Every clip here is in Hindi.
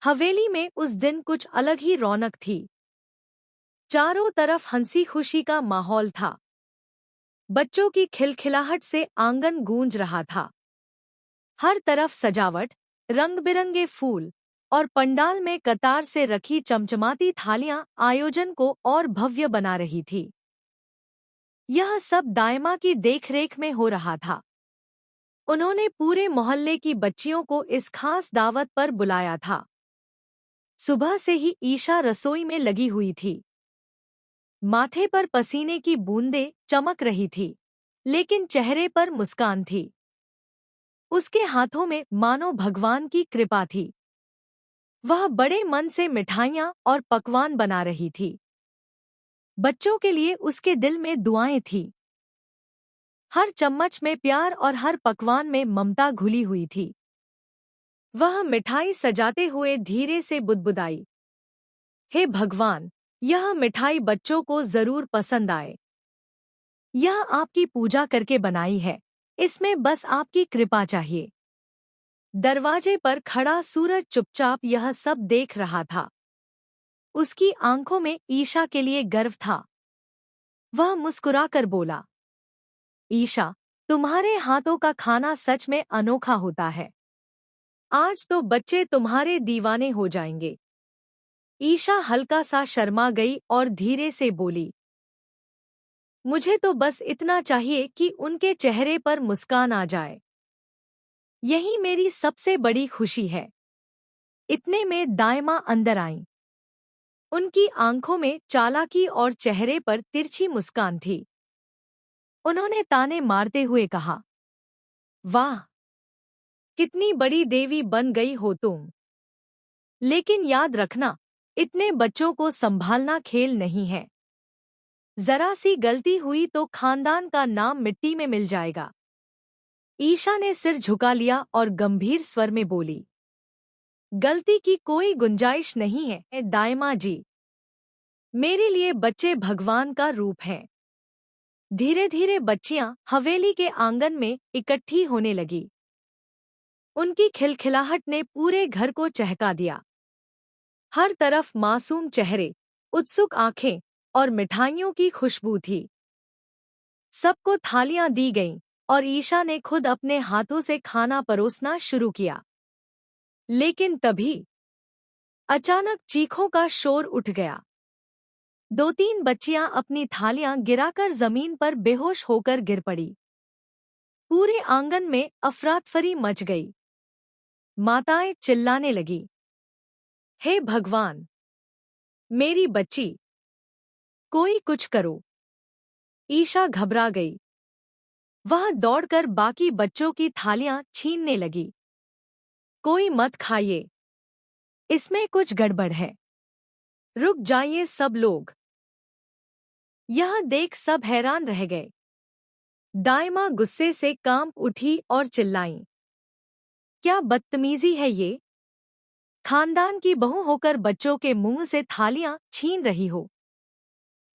हवेली में उस दिन कुछ अलग ही रौनक थी। चारों तरफ हंसी खुशी का माहौल था। बच्चों की खिलखिलाहट से आंगन गूंज रहा था। हर तरफ सजावट, रंग बिरंगे फूल और पंडाल में कतार से रखी चमचमाती थालियां आयोजन को और भव्य बना रही थी। यह सब दायमा की देखरेख में हो रहा था। उन्होंने पूरे मोहल्ले की बच्चियों को इस खास दावत पर बुलाया था। सुबह से ही ईशा रसोई में लगी हुई थी। माथे पर पसीने की बूंदें चमक रही थी, लेकिन चेहरे पर मुस्कान थी। उसके हाथों में मानो भगवान की कृपा थी। वह बड़े मन से मिठाइयाँ और पकवान बना रही थी। बच्चों के लिए उसके दिल में दुआएं थीं। हर चम्मच में प्यार और हर पकवान में ममता घुली हुई थी। वह मिठाई सजाते हुए धीरे से बुदबुदाई, हे भगवान, यह मिठाई बच्चों को जरूर पसंद आए। यह आपकी पूजा करके बनाई है, इसमें बस आपकी कृपा चाहिए। दरवाजे पर खड़ा सूरज चुपचाप यह सब देख रहा था। उसकी आंखों में ईशा के लिए गर्व था। वह मुस्कुराकर बोला, ईशा, तुम्हारे हाथों का खाना सच में अनोखा होता है। आज तो बच्चे तुम्हारे दीवाने हो जाएंगे। ईशा हल्का सा शर्मा गई और धीरे से बोली, मुझे तो बस इतना चाहिए कि उनके चेहरे पर मुस्कान आ जाए। यही मेरी सबसे बड़ी खुशी है। इतने में दायमा अंदर आईं। उनकी आंखों में चालाकी और चेहरे पर तिरछी मुस्कान थी। उन्होंने ताने मारते हुए कहा, वाह, कितनी बड़ी देवी बन गई हो तुम। लेकिन याद रखना, इतने बच्चों को संभालना खेल नहीं है। जरा सी गलती हुई तो खानदान का नाम मिट्टी में मिल जाएगा। ईशा ने सिर झुका लिया और गंभीर स्वर में बोली, गलती की कोई गुंजाइश नहीं है दायमा जी। मेरे लिए बच्चे भगवान का रूप हैं। धीरे धीरे बच्चियां हवेली के आंगन में इकट्ठी होने लगी। उनकी खिलखिलाहट ने पूरे घर को चहका दिया। हर तरफ मासूम चेहरे, उत्सुक आंखें और मिठाइयों की खुशबू थी। सबको थालियां दी गईं और ईशा ने खुद अपने हाथों से खाना परोसना शुरू किया। लेकिन तभी अचानक चीखों का शोर उठ गया। दो तीन बच्चियां अपनी थालियां गिराकर जमीन पर बेहोश होकर गिर पड़ी। पूरे आंगन में अफरातफरी मच गई। माताएं चिल्लाने लगी, हे भगवान, मेरी बच्ची, कोई कुछ करो। ईशा घबरा गई। वह दौड़कर बाकी बच्चों की थालियां छीनने लगी। कोई मत खाइए, इसमें कुछ गड़बड़ है। रुक जाइए सब लोग। यह देख सब हैरान रह गए। दायमा गुस्से से कांप उठी और चिल्लाईं, क्या बदतमीजी है ये? खानदान की बहू होकर बच्चों के मुंह से थालियां छीन रही हो।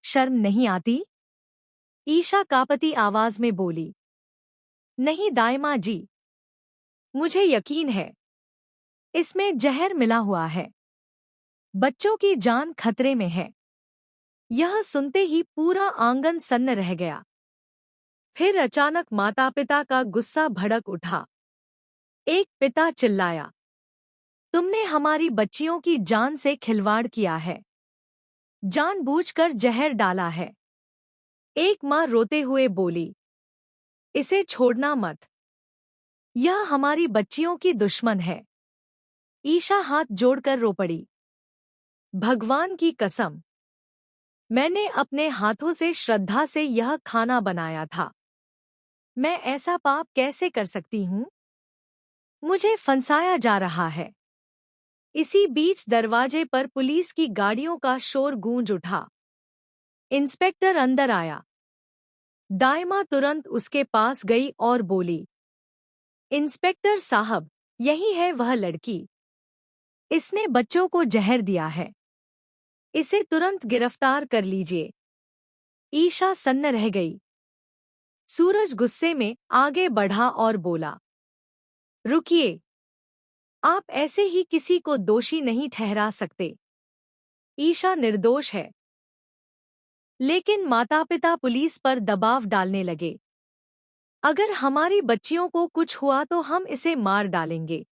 शर्म नहीं आती? ईशा कांपती आवाज में बोली, नहीं दायमा जी, मुझे यकीन है, इसमें जहर मिला हुआ है। बच्चों की जान खतरे में है। यह सुनते ही पूरा आंगन सन्न रह गया। फिर अचानक माता पिता का गुस्सा भड़क उठा। एक पिता चिल्लाया, तुमने हमारी बच्चियों की जान से खिलवाड़ किया है। जानबूझकर जहर डाला है। एक माँ रोते हुए बोली, इसे छोड़ना मत। यह हमारी बच्चियों की दुश्मन है। ईशा हाथ जोड़कर रो पड़ी, भगवान की कसम, मैंने अपने हाथों से श्रद्धा से यह खाना बनाया था। मैं ऐसा पाप कैसे कर सकती हूँ? मुझे फंसाया जा रहा है। इसी बीच दरवाजे पर पुलिस की गाड़ियों का शोर गूंज उठा। इंस्पेक्टर अंदर आया। दायमा तुरंत उसके पास गई और बोली, इंस्पेक्टर साहब, यही है वह लड़की। इसने बच्चों को जहर दिया है। इसे तुरंत गिरफ्तार कर लीजिए। ईशा सन्न रह गई। सूरज गुस्से में आगे बढ़ा और बोला, रुकिए, आप ऐसे ही किसी को दोषी नहीं ठहरा सकते। ईशा निर्दोष है। लेकिन माता-पिता पुलिस पर दबाव डालने लगे। अगर हमारी बच्चियों को कुछ हुआ तो हम इसे मार डालेंगे।